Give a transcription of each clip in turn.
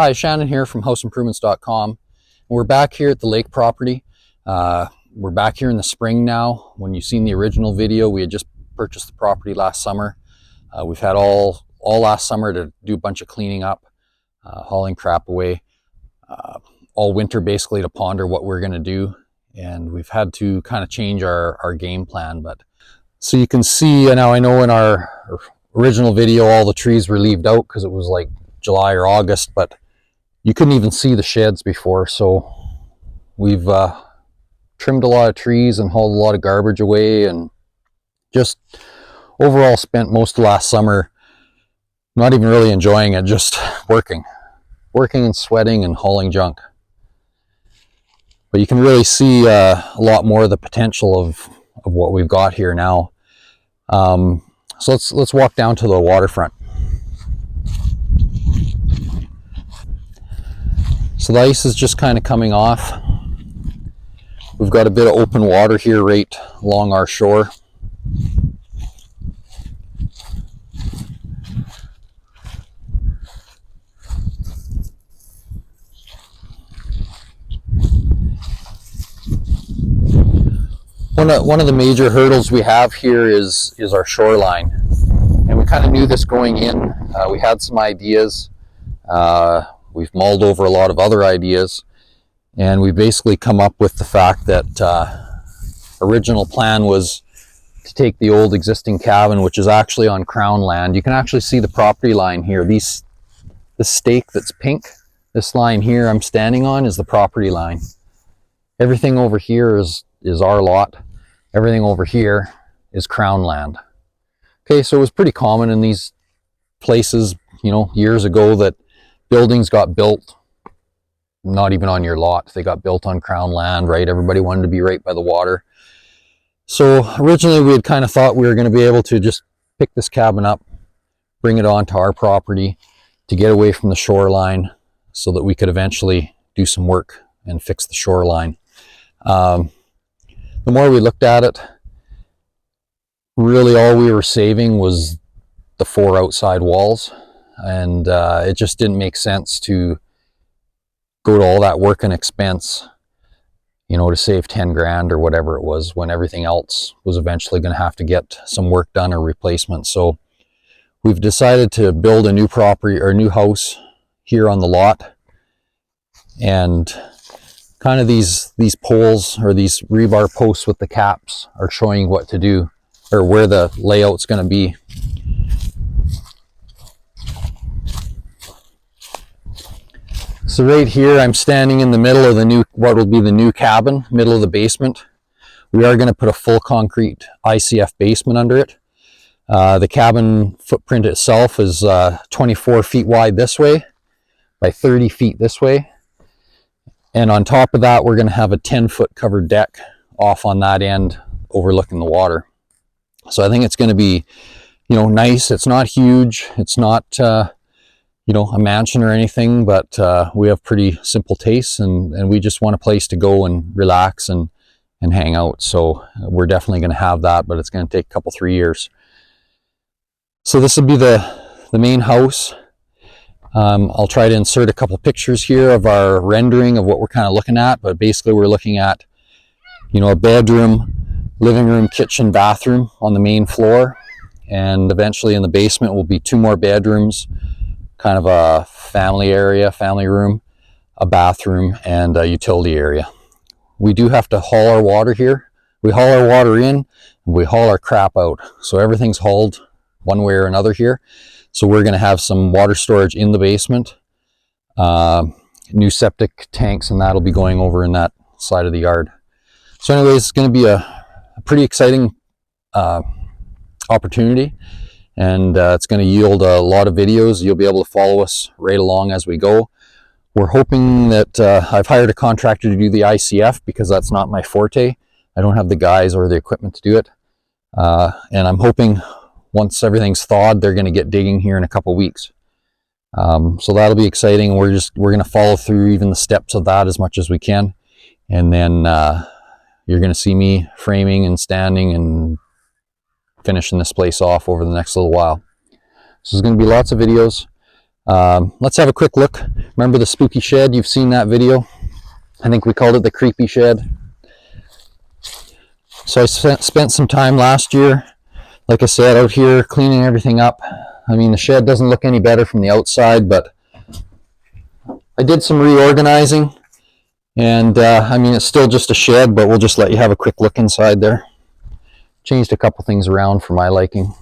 Hi, Shannon here from houseimprovements.com. We're back here at the lake property. We're back here in the spring now. When you've seen the original video, we had just purchased the property last summer. We've had all last summer to do a bunch of cleaning up, hauling crap away, all winter basically to ponder what we're going to do. And we've had to kind of change our game plan. But so you can see now, I know in our original video all the trees were leaved out because it was like July or August, but you couldn't even see the sheds before. So we've trimmed a lot of trees and hauled a lot of garbage away, and just overall spent most of last summer not even really enjoying it, just working and sweating and hauling junk. But you can really see a lot more of the potential of what we've got here now. So let's walk down to the waterfront. So the ice is just kind of coming off. We've got a bit of open water here right along our shore. One of the major hurdles we have here is our shoreline. And we kind of knew this going in. We had some ideas. We've mulled over a lot of other ideas, and we basically come up with the fact that original plan was to take the old existing cabin, which is actually on Crown land. You can actually see the property line here. This stake that's pink, this line here I'm standing on, is the property line. Everything over here is our lot. Everything over here is Crown land. Okay, so it was pretty common in these places, you know, years ago, that buildings got built not even on your lot. They got built on Crown land, right? Everybody wanted to be right by the water. So originally we had kind of thought we were going to be able to just pick this cabin up, bring it onto our property to get away from the shoreline so that we could eventually do some work and fix the shoreline. The more we looked at it, really all we were saving was the 4 outside walls. And it just didn't make sense to go to all that work and expense, you know, to save 10 grand or whatever it was, when everything else was eventually going to have to get some work done or replacement. So we've decided to build a new property or a new house here on the lot. And kind of these poles or these rebar posts with the caps are showing what to do, or where the layout's going to be. So right here, I'm standing in the middle of what will be the new cabin, middle of the basement. We are going to put a full concrete ICF basement under it. The cabin footprint itself is 24 feet wide this way by 30 feet this way. And on top of that, we're going to have a 10-foot covered deck off on that end overlooking the water. So I think it's going to be, you know, nice. It's not huge. It's not you know, a mansion or anything, but we have pretty simple tastes, and we just want a place to go and relax and hang out. So we're definitely going to have that, but it's going to take a couple, 3 years. So this will be the main house. I'll try to insert a couple pictures here of our rendering of what we're kind of looking at, but basically we're looking at, you know, a bedroom, living room, kitchen, bathroom on the main floor, and eventually in the basement will be 2 more bedrooms, kind of a family area, family room, a bathroom, and a utility area. We do have to haul our water here. We haul our water in, and we haul our crap out. So everything's hauled one way or another here. So we're going to have some water storage in the basement, new septic tanks, and that'll be going over in that side of the yard. So anyways, it's going to be a pretty exciting opportunity. And it's going to yield a lot of videos. You'll be able to follow us right along as we go. We're hoping that I've hired a contractor to do the ICF because that's not my forte. I don't have the guys or the equipment to do it. And I'm hoping once everything's thawed, they're going to get digging here in a couple weeks. So that'll be exciting. We're going to follow through even the steps of that as much as we can. And then you're going to see me framing and standing and finishing this place off over the next little while. So there's going to be lots of videos. Let's have a quick look. Remember the spooky shed? You've seen that video. I think we called it the creepy shed. So I spent some time last year, like I said, out here cleaning everything up. I mean, the shed doesn't look any better from the outside, but I did some reorganizing. And I mean, it's still just a shed, but we'll just let you have a quick look inside there. Changed a couple things around for my liking.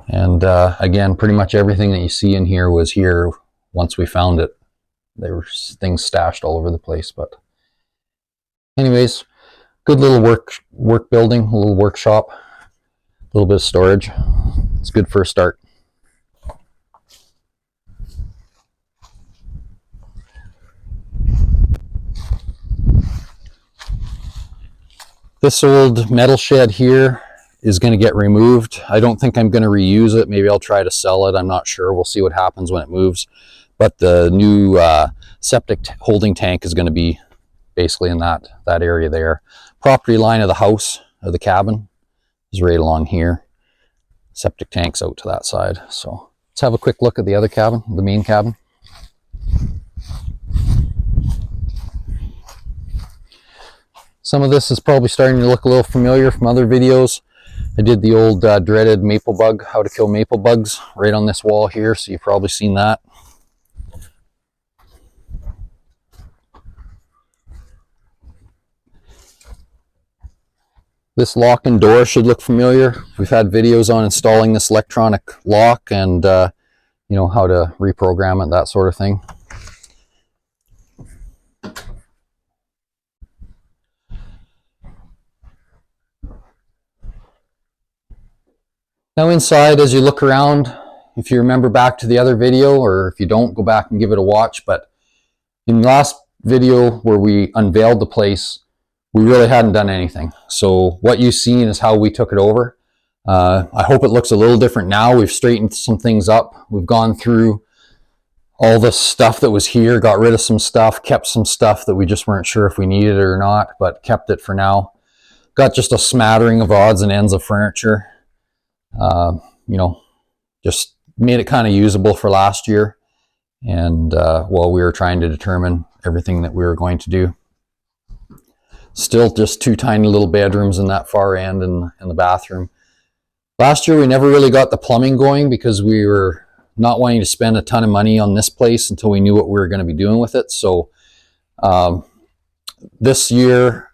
And again, pretty much everything that you see in here was here once we found it. There were things stashed all over the place, but anyways, good little work building, a little workshop, a little bit of storage. It's good for a start. This old metal shed here is going to get removed. I don't think I'm going to reuse it. Maybe I'll try to sell it. I'm not sure. We'll see what happens when it moves. But the new septic holding tank is going to be basically in that area there. Property line of the house, of the cabin, is right along here. Septic tank's out to that side. So let's have a quick look at the other cabin, the main cabin. Some of this is probably starting to look a little familiar from other videos. I did the old dreaded maple bug, how to kill maple bugs, right on this wall here, so you've probably seen that. This lock and door should look familiar. We've had videos on installing this electronic lock and you know, how to reprogram it, that sort of thing. Now inside, as you look around, if you remember back to the other video, or if you don't, go back and give it a watch, but in the last video where we unveiled the place, we really hadn't done anything. So what you've seen is how we took it over. I hope it looks a little different now. We've straightened some things up. We've gone through all the stuff that was here, got rid of some stuff, kept some stuff that we just weren't sure if we needed it or not, but kept it for now. Got just a smattering of odds and ends of furniture. You know, just made it kind of usable for last year. And while we were trying to determine everything that we were going to do. Still just two tiny little bedrooms in that far end and the bathroom. Last year we never really got the plumbing going because we were not wanting to spend a ton of money on this place until we knew what we were going to be doing with it. So this year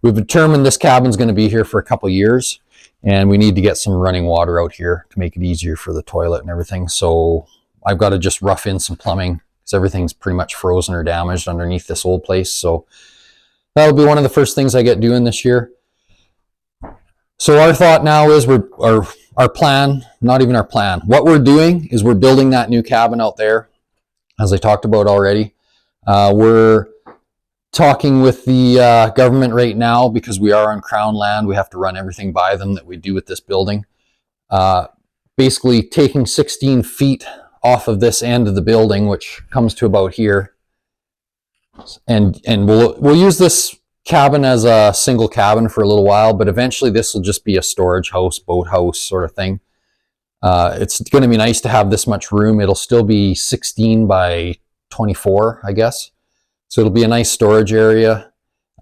we've determined this cabin's going to be here for a couple years, and we need to get some running water out here to make it easier for the toilet and everything. So I've got to just rough in some plumbing because everything's pretty much frozen or damaged underneath this old place. So that'll be one of the first things I get doing this year. So our thought now is our plan, not even our plan. What we're doing is we're building that new cabin out there, as I talked about already. We're talking with the government right now because we are on Crown land. We have to run everything by them that we do with this building. Basically taking 16 feet off of this end of the building, which comes to about here. And we'll use this cabin as a single cabin for a little while, but eventually this will just be a storage house, boat house sort of thing. It's going to be nice to have this much room. It'll still be 16 by 24, I guess. So it'll be a nice storage area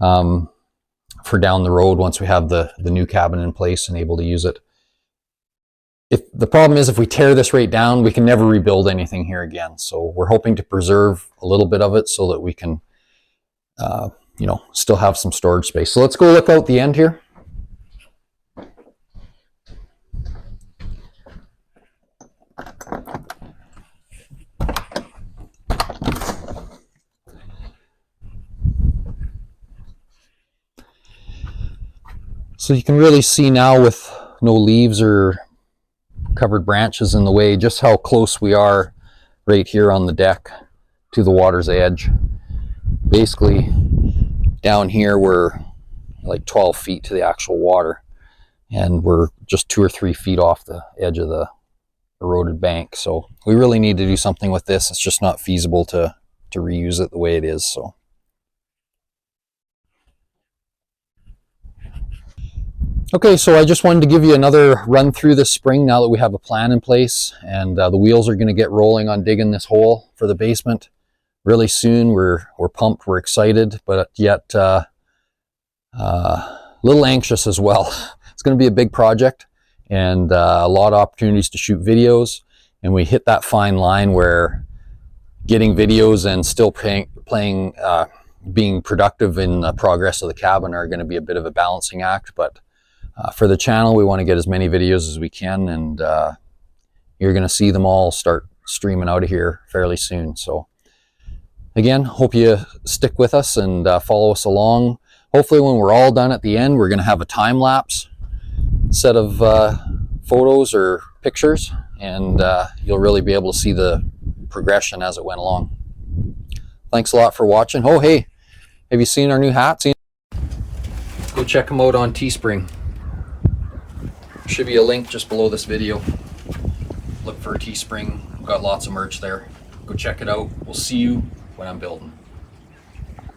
for down the road once we have the new cabin in place and able to use it. The problem is if we tear this right down, we can never rebuild anything here again. So we're hoping to preserve a little bit of it so that we can you know, still have some storage space. So let's go look out the end here. So you can really see now with no leaves or covered branches in the way just how close we are right here on the deck to the water's edge. Basically down here we're like 12 feet to the actual water, and we're just 2 or 3 feet off the edge of the eroded bank. So we really need to do something with this. It's just not feasible to reuse it the way it is. So Okay, so I just wanted to give you another run through this spring now that we have a plan in place, and the wheels are going to get rolling on digging this hole for the basement really soon. We're pumped, we're excited, but yet a little anxious as well. It's going to be a big project and a lot of opportunities to shoot videos, and we hit that fine line where getting videos and still being productive in the progress of the cabin are going to be a bit of a balancing act. But for the channel, we want to get as many videos as we can, and you're going to see them all start streaming out of here fairly soon. So again, hope you stick with us and follow us along. Hopefully when we're all done at the end, we're going to have a time-lapse set of photos or pictures, and you'll really be able to see the progression as it went along. Thanks a lot for watching. Oh, hey, have you seen our new hats? Go check them out on Teespring. Should be a link just below this video. Look for Teespring. We've got lots of merch there. Go check it out. We'll see you when I'm building.